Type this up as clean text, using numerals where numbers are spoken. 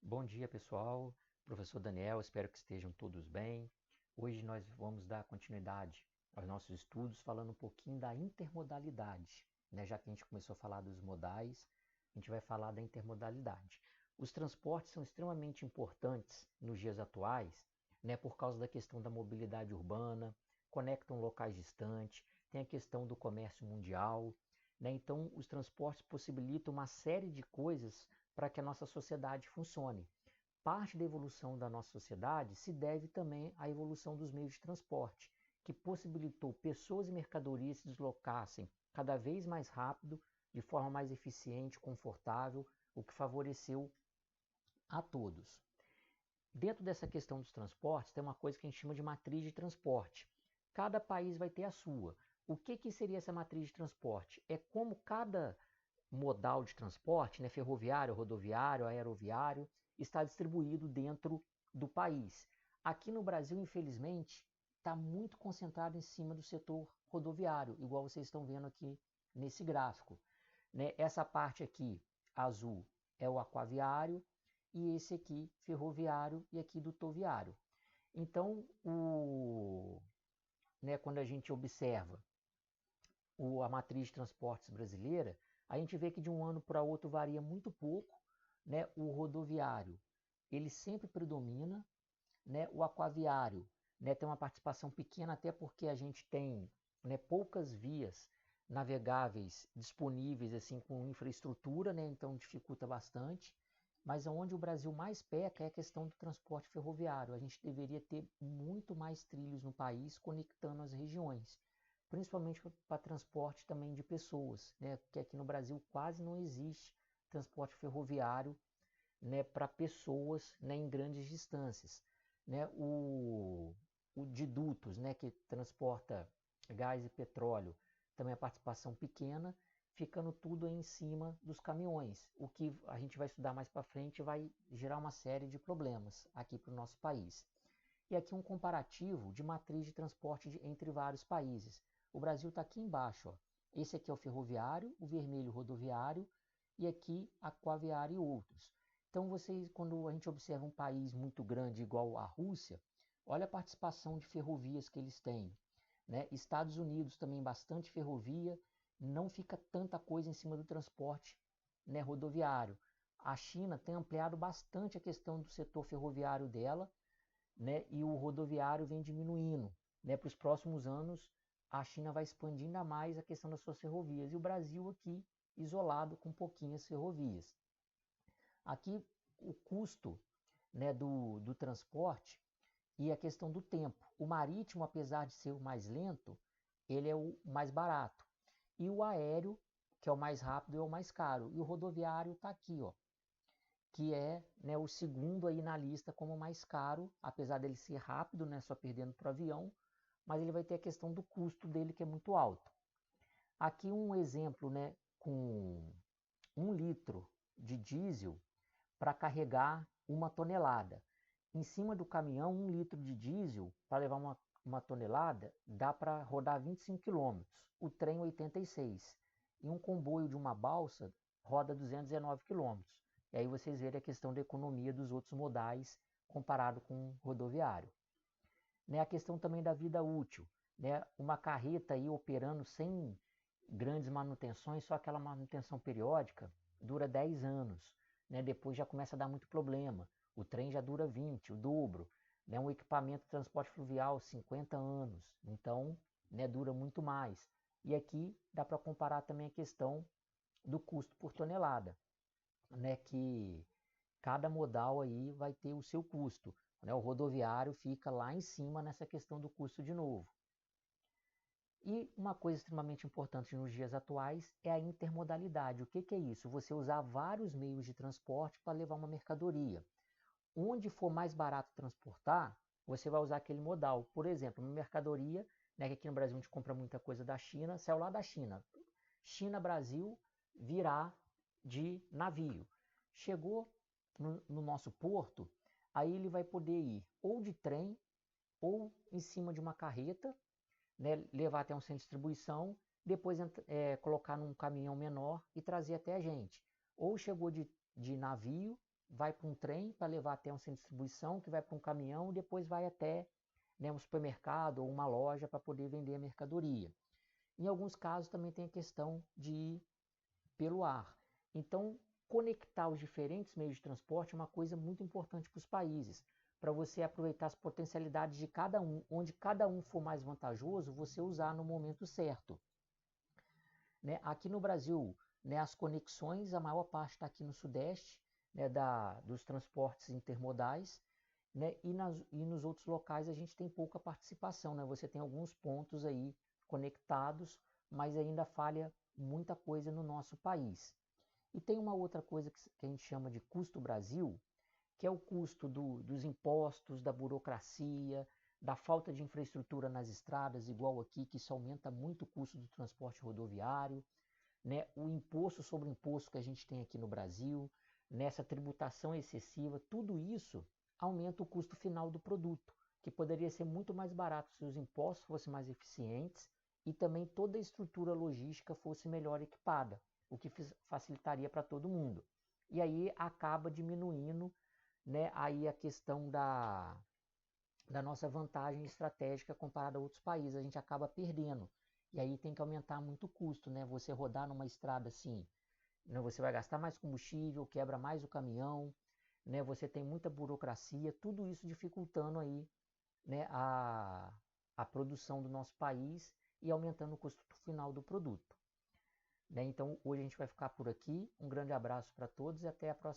Bom dia, pessoal. Professor Daniel, espero que estejam todos bem. Hoje nós vamos dar continuidade aos nossos estudos falando um pouquinho da intermodalidade, né? Já que a gente começou a falar dos modais, a gente vai falar da intermodalidade. Os transportes são extremamente importantes nos dias atuais, né? Por causa da questão da mobilidade urbana, conectam locais distantes, tem a questão do comércio mundial, né? Então, os transportes possibilitam uma série de coisas para que a nossa sociedade funcione. Parte da evolução da nossa sociedade se deve também à evolução dos meios de transporte, que possibilitou pessoas e mercadorias se deslocassem cada vez mais rápido, de forma mais eficiente, confortável, o que favoreceu a todos. Dentro dessa questão dos transportes, tem uma coisa que a gente chama de matriz de transporte. Cada país vai ter a sua. O que seria essa matriz de transporte? É como cada modal de transporte, né, ferroviário, rodoviário, aeroviário, está distribuído dentro do país. Aqui no Brasil, infelizmente, está muito concentrado em cima do setor rodoviário, igual vocês estão vendo aqui nesse gráfico. Né? Essa parte aqui, azul, é o aquaviário, e esse aqui, ferroviário, e aqui dutoviário. Então, quando a gente observa a matriz de transportes brasileira, a gente vê que de um ano para outro varia muito pouco, né? O rodoviário, ele sempre predomina, né? O aquaviário, né, tem uma participação pequena, até porque a gente tem, né, poucas vias navegáveis disponíveis assim com infraestrutura, né? Então dificulta bastante. Mas onde o Brasil mais peca é a questão do transporte ferroviário. A gente deveria ter muito mais trilhos no país conectando as regiões, principalmente para transporte também de pessoas, né? Porque aqui no Brasil quase não existe transporte ferroviário, né, para pessoas, né, em grandes distâncias. Né? O de dutos, né, que transporta gás e petróleo, também a participação pequena, ficando tudo aí em cima dos caminhões, o que a gente vai estudar mais para frente vai gerar uma série de problemas aqui para o nosso país. E aqui um comparativo de matriz de transporte entre vários países. O Brasil está aqui embaixo. Ó. Esse aqui é o ferroviário, o vermelho rodoviário e aqui aquaviário e outros. Então, vocês, quando a gente observa um país muito grande igual a Rússia, olha a participação de ferrovias que eles têm. Né? Estados Unidos também bastante ferrovia, não fica tanta coisa em cima do transporte, né, rodoviário. A China tem ampliado bastante a questão do setor ferroviário dela, né, e o rodoviário vem diminuindo. Né, para os próximos anos, a China vai expandir ainda mais a questão das suas ferrovias, e o Brasil aqui isolado com pouquinhas ferrovias. Aqui o custo, né, do transporte e a questão do tempo. O marítimo, apesar de ser o mais lento, ele é o mais barato. E o aéreo, que é o mais rápido, é o mais caro. E o rodoviário está aqui, ó, que é, né, o segundo aí na lista como mais caro, apesar dele ser rápido, né, só perdendo para o avião, mas ele vai ter a questão do custo dele que é muito alto. Aqui um exemplo, né, com 1 litro de diesel para carregar 1 tonelada. Em cima do caminhão, 1 litro de diesel para levar uma tonelada dá para rodar 25 quilômetros, o trem 86. E um comboio de uma balsa roda 219 quilômetros. E aí vocês verem a questão da economia dos outros modais comparado com o rodoviário. Né, a questão também da vida útil. Né, uma carreta aí operando sem grandes manutenções, só aquela manutenção periódica, dura 10 anos. Né, depois já começa a dar muito problema. O trem já dura 20, o dobro. Né, um equipamento de transporte fluvial, 50 anos. Então, né, dura muito mais. E aqui dá para comparar também a questão do custo por tonelada, né, que cada modal aí vai ter o seu custo. Né? O rodoviário fica lá em cima nessa questão do custo de novo. E uma coisa extremamente importante nos dias atuais é a intermodalidade. O que é isso? Você usar vários meios de transporte para levar uma mercadoria. Onde for mais barato transportar, você vai usar aquele modal. Por exemplo, uma mercadoria, né, que aqui no Brasil a gente compra muita coisa da China, saiu lá da China. China-Brasil virá de navio. Chegou no nosso porto, aí ele vai poder ir ou de trem ou em cima de uma carreta, né, levar até um centro de distribuição, depois colocar num caminhão menor e trazer até a gente. Ou chegou de navio, vai para um trem para levar até um centro de distribuição, que vai para um caminhão e depois vai até, né, um supermercado ou uma loja para poder vender a mercadoria. Em alguns casos também tem a questão de ir pelo ar. Então, conectar os diferentes meios de transporte é uma coisa muito importante para os países, para você aproveitar as potencialidades de cada um, onde cada um for mais vantajoso, você usar no momento certo. Né? Aqui no Brasil, né, as conexões, a maior parte está aqui no Sudeste, né, dos transportes intermodais, né, e nos outros locais a gente tem pouca participação. Né? Você tem alguns pontos aí conectados, mas ainda falha muita coisa no nosso país. E tem uma outra coisa que a gente chama de custo Brasil, que é o custo dos impostos, da burocracia, da falta de infraestrutura nas estradas, igual aqui, que isso aumenta muito o custo do transporte rodoviário, né? O imposto sobre imposto que a gente tem aqui no Brasil, nessa tributação excessiva, tudo isso aumenta o custo final do produto, que poderia ser muito mais barato se os impostos fossem mais eficientes e também toda a estrutura logística fosse melhor equipada, o que facilitaria para todo mundo. E aí acaba diminuindo, né, aí a questão da nossa vantagem estratégica comparada a outros países. A gente acaba perdendo. E aí tem que aumentar muito o custo, né? Você rodar numa estrada assim, né, você vai gastar mais combustível, quebra mais o caminhão, né? Você tem muita burocracia, tudo isso dificultando aí, né, a produção do nosso país e aumentando o custo final do produto. Né? Então hoje a gente vai ficar por aqui. Um grande abraço para todos e até a próxima.